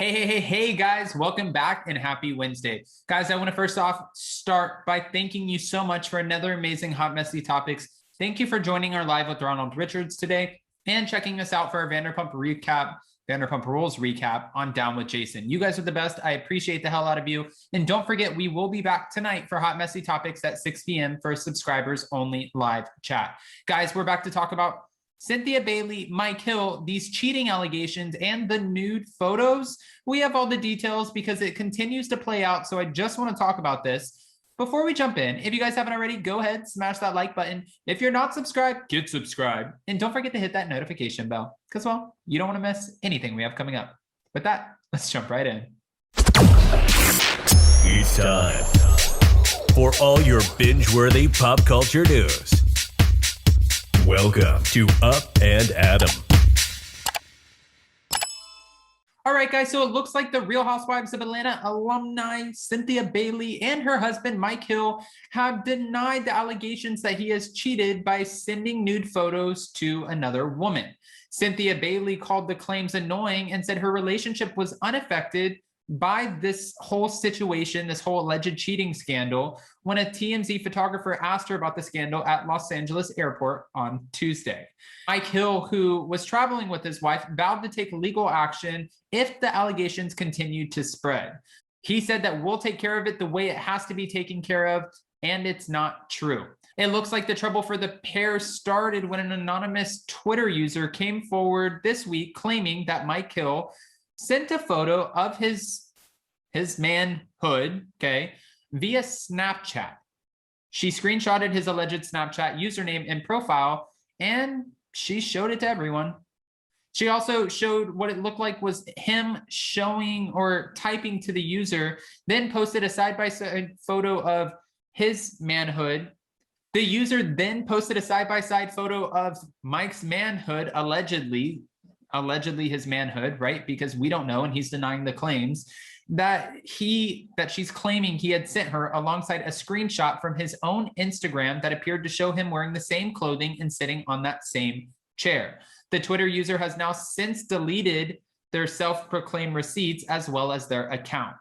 Hey, guys, welcome back and happy Wednesday. Guys, I want to first off start by thanking you so much for another amazing Hot Messy Topics. Thank you for joining our live with Ronald Richards today and checking us out for our Vanderpump Rules recap on Down with Jason. You guys are the best. I appreciate the hell out of you. And don't forget, we will be back tonight for Hot Messy Topics at 6 p.m. for subscribers only live chat. Guys, we're back to talk about Cynthia Bailey, Mike Hill, these cheating allegations, and the nude photos. We have all the details because it continues to play out. So I just want to talk about this. Before we jump in, if you guys haven't already, go ahead, smash that like button. If you're not subscribed, get subscribed. And don't forget to hit that notification bell because, well, you don't want to miss anything we have coming up. With that, let's jump right in. It's time for all your binge-worthy pop culture news. Welcome to Up and Adam. All right, guys, so it looks like the Real Housewives of Atlanta alumni Cynthia Bailey and her husband, Mike Hill, have denied the allegations that he has cheated by sending nude photos to another woman. Cynthia Bailey called the claims annoying and said her relationship was unaffected by this whole situation, this whole alleged cheating scandal, when a TMZ photographer asked her about the scandal at Los Angeles airport on Tuesday. Mike Hill, who was traveling with his wife, vowed to take legal action if the allegations continued to spread. He said that we'll take care of it the way it has to be taken care of, and it's not true. It looks like the trouble for the pair started when an anonymous Twitter user came forward this week claiming that Mike Hill sent a photo of his manhood, okay, via Snapchat. She screenshotted his alleged Snapchat username and profile, and she showed it to everyone. She also showed what it looked like was him showing or typing to the user, then posted a side-by-side photo of his manhood. The user then posted a side-by-side photo of Mike's manhood, allegedly his manhood, right? Because we don't know, and he's denying the claims that she's claiming he had sent her, alongside a screenshot from his own Instagram that appeared to show him wearing the same clothing and sitting on that same chair. The Twitter user has now since deleted their self-proclaimed receipts as well as their account.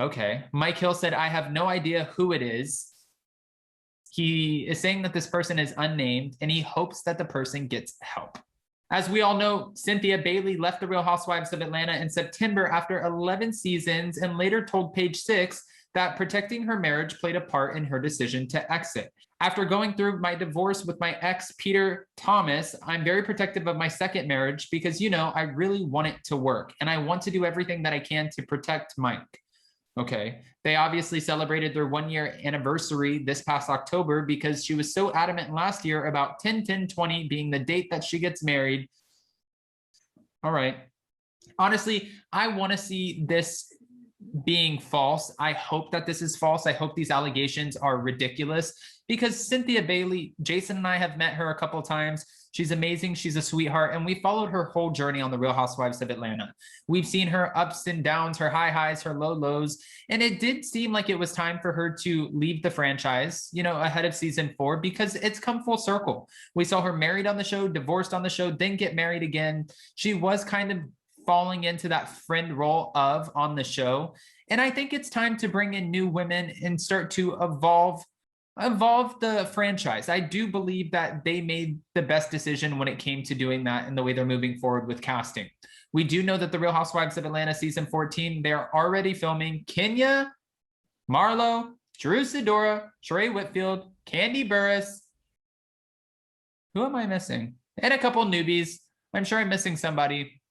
Okay, Mike Hill said, "I have no idea who it is." He is saying that this person is unnamed and he hopes that the person gets help. As we all know, Cynthia Bailey left the Real Housewives of Atlanta in September after 11 seasons and later told Page Six that protecting her marriage played a part in her decision to exit. "After going through my divorce with my ex, Peter Thomas, I'm very protective of my second marriage because, I really want it to work and I want to do everything that I can to protect Mike." Okay, they obviously celebrated their 1-year anniversary this past October because she was so adamant last year about 10-10-20 being the date that she gets married. All right. Honestly, I want to see this being false. I hope that this is false. I hope these allegations are ridiculous because Cynthia Bailey, Jason and I have met her a couple of times. She's amazing. She's a sweetheart. And we followed her whole journey on the Real Housewives of Atlanta. We've seen her ups and downs, her high highs, her low lows. And it did seem like it was time for her to leave the franchise, ahead of season 4, because it's come full circle. We saw her married on the show, divorced on the show, then get married again. She was kind of falling into that friend role on the show. And I think it's time to bring in new women and start to evolve the franchise. I do believe that they made the best decision when it came to doing that and the way they're moving forward with casting. We do know that the Real Housewives of Atlanta season 14, they're already filming Kenya, Marlo, Drew Sidora, Sheree Whitfield, Candy Burris. Who am I missing? And a couple newbies. I'm sure I'm missing somebody.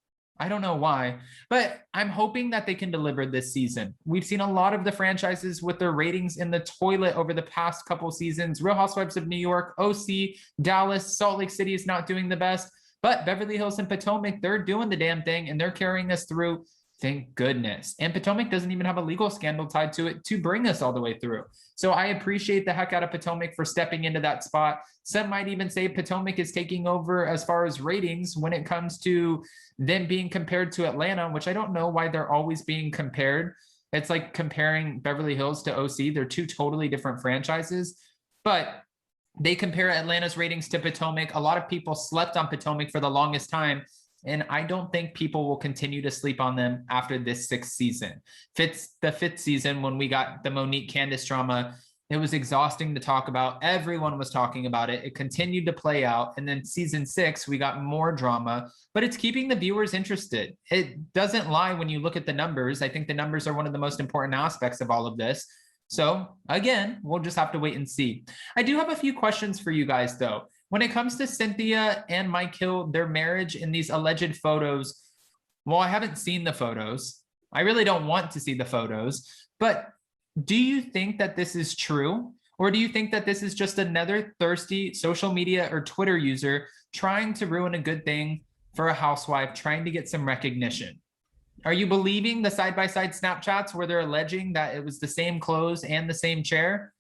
I don't know why, but I'm hoping that they can deliver this season. We've seen a lot of the franchises with their ratings in the toilet over the past couple seasons. Real Housewives of New York, OC, Dallas, Salt Lake City is not doing the best, but Beverly Hills and Potomac, they're doing the damn thing and they're carrying us through. Thank goodness. And Potomac doesn't even have a legal scandal tied to it to bring us all the way through. So I appreciate the heck out of Potomac for stepping into that spot. Some might even say Potomac is taking over as far as ratings when it comes to them being compared to Atlanta, which I don't know why they're always being compared. It's like comparing Beverly Hills to OC. They're two totally different franchises, but they compare Atlanta's ratings to Potomac. A lot of people slept on Potomac for the longest time. And I don't think people will continue to sleep on them after this 6th season. The 5th season, when we got the Monique Candace drama, it was exhausting to talk about. Everyone was talking about it. It continued to play out. And then season 6, we got more drama, but it's keeping the viewers interested. It doesn't lie when you look at the numbers. I think the numbers are one of the most important aspects of all of this. So again, we'll just have to wait and see. I do have a few questions for you guys though. When it comes to Cynthia and Mike Hill, their marriage in these alleged photos, well, I haven't seen the photos. I really don't want to see the photos, but do you think that this is true? Or do you think that this is just another thirsty social media or Twitter user trying to ruin a good thing for a housewife, trying to get some recognition? Are you believing the side-by-side Snapchats where they're alleging that it was the same clothes and the same chair?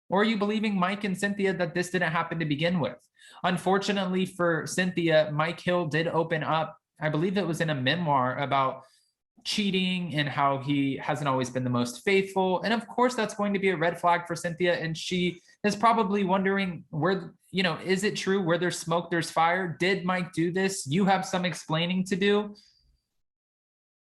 Or are you believing Mike and Cynthia that this didn't happen to begin with? Unfortunately for Cynthia, Mike Hill did open up, I believe it was in a memoir, about cheating and how he hasn't always been the most faithful. And of course, that's going to be a red flag for Cynthia. And she is probably wondering where, is it true? Where there's smoke, there's fire. Did Mike do this? You have some explaining to do.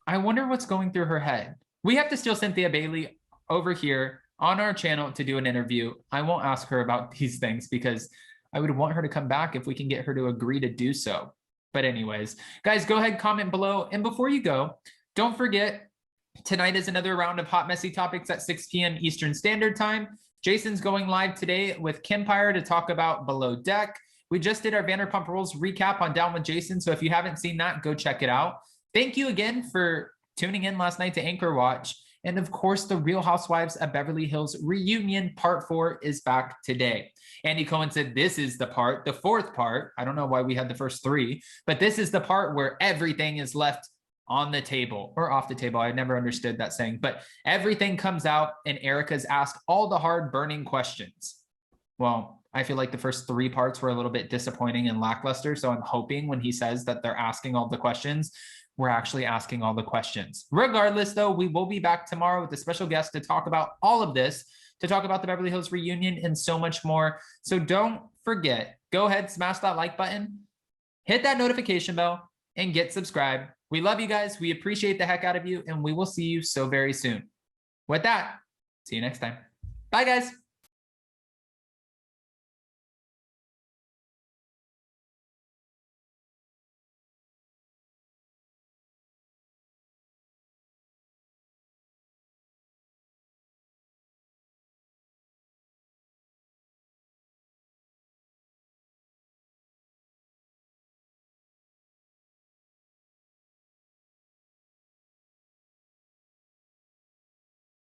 I wonder what's going through her head. We have to steal Cynthia Bailey over here on our channel to do an interview. I won't ask her about these things because I would want her to come back if we can get her to agree to do so. But anyways, guys, go ahead, comment below. And before you go, don't forget, tonight is another round of Hot Messy Topics at 6 p.m. Eastern Standard Time. Jason's going live today with Kempire to talk about Below Deck. We just did our Vanderpump Rules recap on Down with Jason, so if you haven't seen that, go check it out. Thank you again for tuning in last night to Anchor Watch. And of course, the Real Housewives of Beverly Hills reunion part 4 is back today. Andy Cohen said this is the part, the 4th part. I don't know why we had the first 3, but this is the part where everything is left on the table or off the table. I never understood that saying, but everything comes out and Erica's asked all the hard burning questions. Well, I feel like the first 3 parts were a little bit disappointing and lackluster. So I'm hoping when he says that they're asking all the questions, we're actually asking all the questions. Regardless, though, we will be back tomorrow with a special guest to talk about all of this, to talk about the Beverly Hills reunion and so much more. So don't forget, go ahead, smash that like button, hit that notification bell, and get subscribed. We love you guys. We appreciate the heck out of you, and we will see you so very soon. With that, see you next time. Bye, guys.